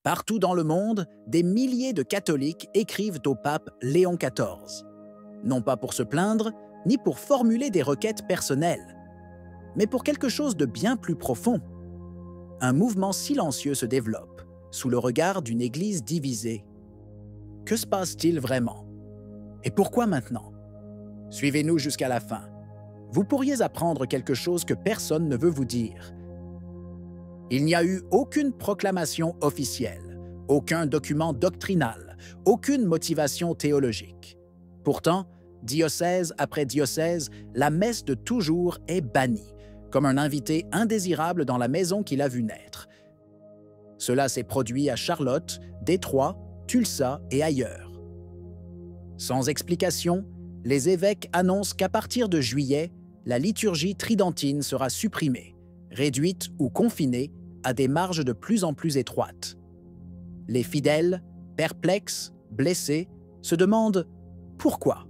Partout dans le monde, des milliers de catholiques écrivent au pape Léon XIV. Non pas pour se plaindre, ni pour formuler des requêtes personnelles, mais pour quelque chose de bien plus profond. Un mouvement silencieux se développe, sous le regard d'une Église divisée. Que se passe-t-il vraiment? Et pourquoi maintenant? Suivez-nous jusqu'à la fin. Vous pourriez apprendre quelque chose que personne ne veut vous dire. Il n'y a eu aucune proclamation officielle, aucun document doctrinal, aucune motivation théologique. Pourtant, diocèse après diocèse, la messe de toujours est bannie, comme un invité indésirable dans la maison qu'il a vu naître. Cela s'est produit à Charlotte, Détroit, Tulsa et ailleurs. Sans explication, les évêques annoncent qu'à partir de juillet, la liturgie tridentine sera supprimée, réduite ou confinée à des marges de plus en plus étroites. Les fidèles, perplexes, blessés, se demandent pourquoi.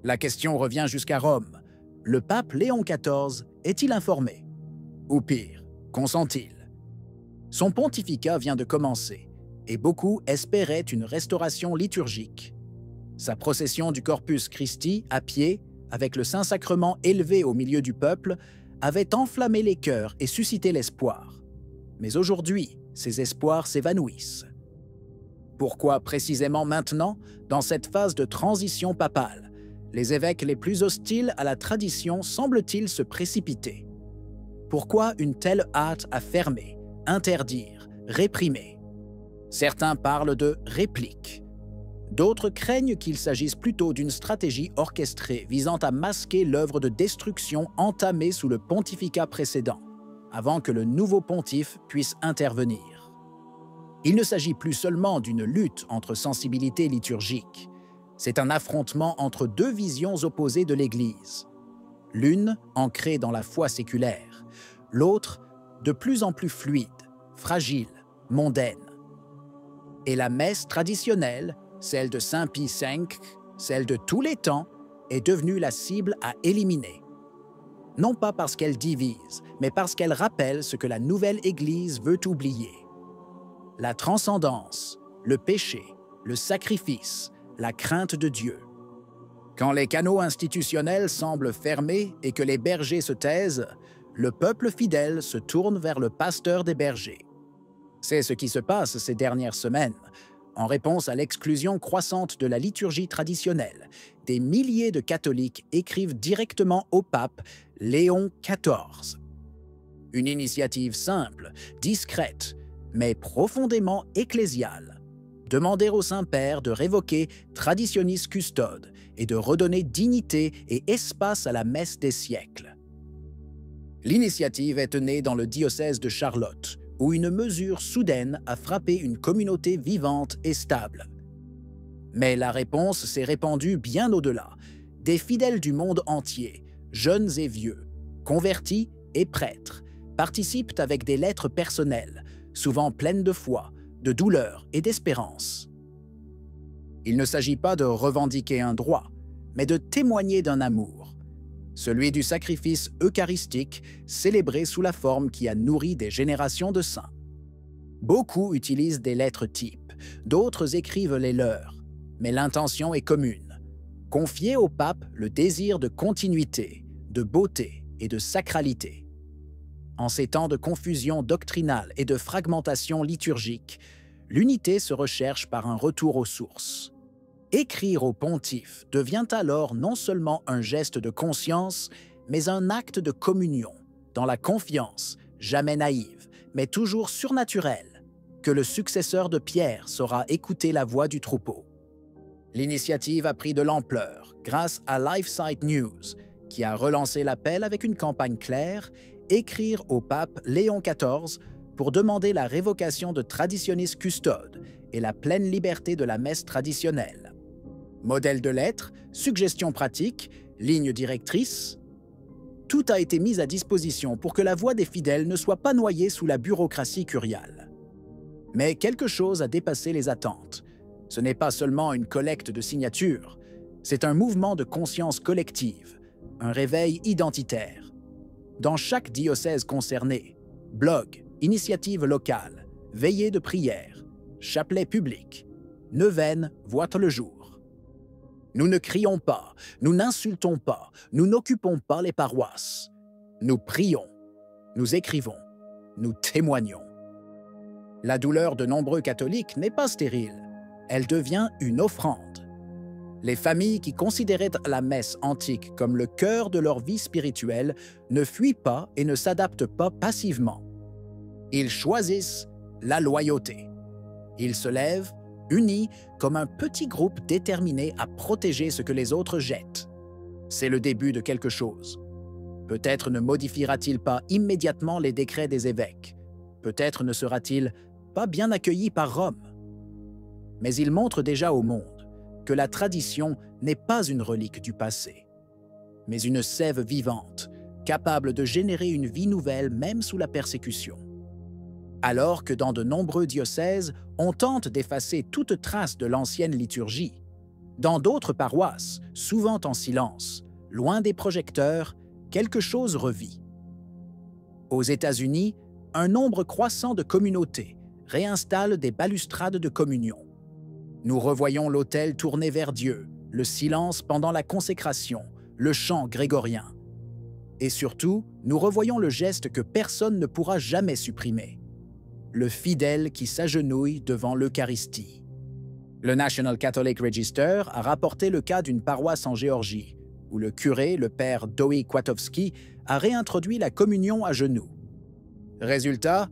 La question revient jusqu'à Rome. Le pape Léon XIV est-il informé? Ou pire, consent-il? Son pontificat vient de commencer, et beaucoup espéraient une restauration liturgique. Sa procession du Corpus Christi, à pied, avec le Saint-Sacrement élevé au milieu du peuple, avait enflammé les cœurs et suscité l'espoir. Mais aujourd'hui, ces espoirs s'évanouissent. Pourquoi précisément maintenant, dans cette phase de transition papale, les évêques les plus hostiles à la tradition semblent-ils se précipiter? Pourquoi une telle hâte à fermer, interdire, réprimer? Certains parlent de réplique. D'autres craignent qu'il s'agisse plutôt d'une stratégie orchestrée visant à masquer l'œuvre de destruction entamée sous le pontificat précédent, avant que le nouveau pontife puisse intervenir. Il ne s'agit plus seulement d'une lutte entre sensibilités liturgiques. C'est un affrontement entre deux visions opposées de l'Église. L'une ancrée dans la foi séculaire, l'autre de plus en plus fluide, fragile, mondaine. Et la messe traditionnelle, celle de Saint Pie V, celle de tous les temps, est devenue la cible à éliminer. Non pas parce qu'elle divise, mais parce qu'elle rappelle ce que la nouvelle Église veut oublier. La transcendance, le péché, le sacrifice, la crainte de Dieu. Quand les canaux institutionnels semblent fermés et que les bergers se taisent, le peuple fidèle se tourne vers le pasteur des bergers. C'est ce qui se passe ces dernières semaines. En réponse à l'exclusion croissante de la liturgie traditionnelle, des milliers de catholiques écrivent directement au pape Léon XIV. Une initiative simple, discrète, mais profondément ecclésiale. Demander au Saint-Père de révoquer Traditionis Custode et de redonner dignité et espace à la messe des siècles. L'initiative est née dans le diocèse de Charlotte, où une mesure soudaine a frappé une communauté vivante et stable. Mais la réponse s'est répandue bien au-delà. Des fidèles du monde entier, jeunes et vieux, convertis et prêtres, participent avec des lettres personnelles, souvent pleines de foi, de douleur et d'espérance. Il ne s'agit pas de revendiquer un droit, mais de témoigner d'un amour, celui du sacrifice eucharistique célébré sous la forme qui a nourri des générations de saints. Beaucoup utilisent des lettres types, d'autres écrivent les leurs, mais l'intention est commune. Confier au pape le désir de continuité, de beauté et de sacralité. En ces temps de confusion doctrinale et de fragmentation liturgique, l'unité se recherche par un retour aux sources. Écrire au pontife devient alors non seulement un geste de conscience, mais un acte de communion, dans la confiance, jamais naïve, mais toujours surnaturelle, que le successeur de Pierre saura écouter la voix du troupeau. L'initiative a pris de l'ampleur grâce à LifeSite News, qui a relancé l'appel avec une campagne claire, écrire au pape Léon XIV pour demander la révocation de Traditionis Custode et la pleine liberté de la messe traditionnelle. Modèle de lettres, suggestions pratiques, lignes directrices, tout a été mis à disposition pour que la voix des fidèles ne soit pas noyée sous la bureaucratie curiale. Mais quelque chose a dépassé les attentes. Ce n'est pas seulement une collecte de signatures, c'est un mouvement de conscience collective, un réveil identitaire. Dans chaque diocèse concerné, blogs, initiatives locales, veillées de prière, chapelets publics, neuvaines voient le jour. Nous ne crions pas, nous n'insultons pas, nous n'occupons pas les paroisses. Nous prions, nous écrivons, nous témoignons. La douleur de nombreux catholiques n'est pas stérile, elle devient une offrande. Les familles qui considéraient la messe antique comme le cœur de leur vie spirituelle ne fuient pas et ne s'adaptent pas passivement. Ils choisissent la loyauté. Ils se lèvent, unis, comme un petit groupe déterminé à protéger ce que les autres jettent. C'est le début de quelque chose. Peut-être ne modifiera-t-il pas immédiatement les décrets des évêques. Peut-être ne sera-t-il pas bien accueilli par Rome. Mais il montre déjà au monde que la tradition n'est pas une relique du passé, mais une sève vivante, capable de générer une vie nouvelle même sous la persécution. Alors que dans de nombreux diocèses, on tente d'effacer toute trace de l'ancienne liturgie, dans d'autres paroisses, souvent en silence, loin des projecteurs, quelque chose revit. Aux États-Unis, un nombre croissant de communautés réinstallent des balustrades de communion. Nous revoyons l'autel tourné vers Dieu, le silence pendant la consécration, le chant grégorien. Et surtout, nous revoyons le geste que personne ne pourra jamais supprimer, le fidèle qui s'agenouille devant l'Eucharistie. Le National Catholic Register a rapporté le cas d'une paroisse en Géorgie, où le curé, le père Doi Kwiatkowski, a réintroduit la communion à genoux. Résultat,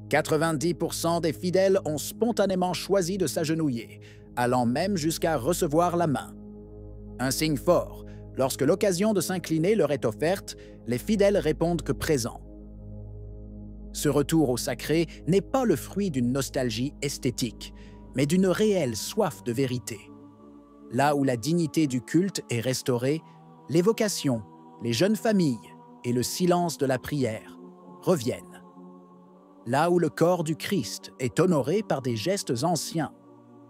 90% des fidèles ont spontanément choisi de s'agenouiller, allant même jusqu'à recevoir la main. Un signe fort, lorsque l'occasion de s'incliner leur est offerte, les fidèles répondent que présents. Ce retour au sacré n'est pas le fruit d'une nostalgie esthétique, mais d'une réelle soif de vérité. Là où la dignité du culte est restaurée, les vocations, les jeunes familles et le silence de la prière reviennent. Là où le corps du Christ est honoré par des gestes anciens,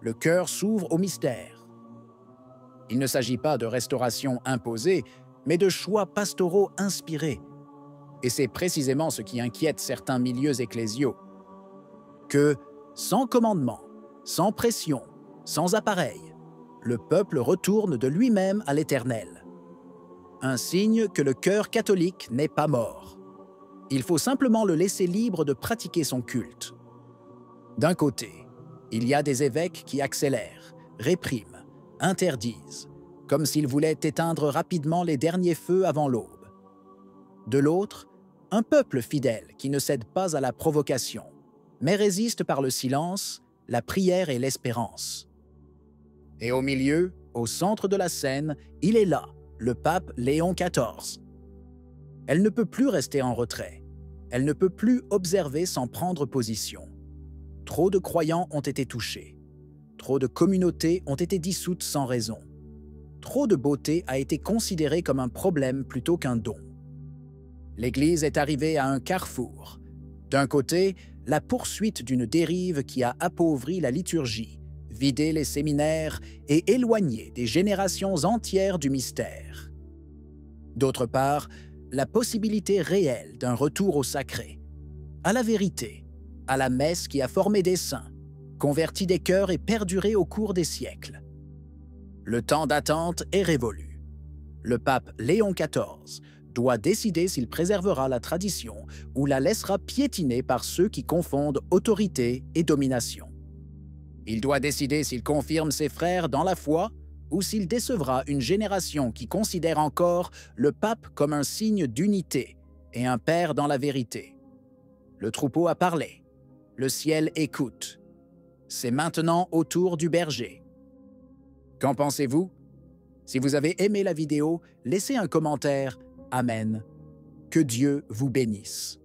le cœur s'ouvre au mystère. Il ne s'agit pas de restauration imposée, mais de choix pastoraux inspirés. Et c'est précisément ce qui inquiète certains milieux ecclésiaux. Que, sans commandement, sans pression, sans appareil, le peuple retourne de lui-même à l'Éternel. Un signe que le cœur catholique n'est pas mort. Il faut simplement le laisser libre de pratiquer son culte. D'un côté, il y a des évêques qui accélèrent, répriment, interdisent, comme s'ils voulaient éteindre rapidement les derniers feux avant l'aube. De l'autre, un peuple fidèle qui ne cède pas à la provocation, mais résiste par le silence, la prière et l'espérance. Et au milieu, au centre de la scène, il est là, le pape Léon XIV. Elle ne peut plus rester en retrait. Elle ne peut plus observer sans prendre position. Trop de croyants ont été touchés. Trop de communautés ont été dissoutes sans raison. Trop de beauté a été considérée comme un problème plutôt qu'un don. L'Église est arrivée à un carrefour. D'un côté, la poursuite d'une dérive qui a appauvri la liturgie, vidé les séminaires et éloigné des générations entières du mystère. D'autre part, la possibilité réelle d'un retour au sacré, à la vérité, à la messe qui a formé des saints, converti des cœurs et perduré au cours des siècles. Le temps d'attente est révolu. Le pape Léon XIV doit décider s'il préservera la tradition ou la laissera piétiner par ceux qui confondent autorité et domination. Il doit décider s'il confirme ses frères dans la foi ou s'il décevra une génération qui considère encore le pape comme un signe d'unité et un père dans la vérité. Le troupeau a parlé, le ciel écoute. C'est maintenant au tour du berger. Qu'en pensez-vous? Si vous avez aimé la vidéo, laissez un commentaire. Amen. Que Dieu vous bénisse.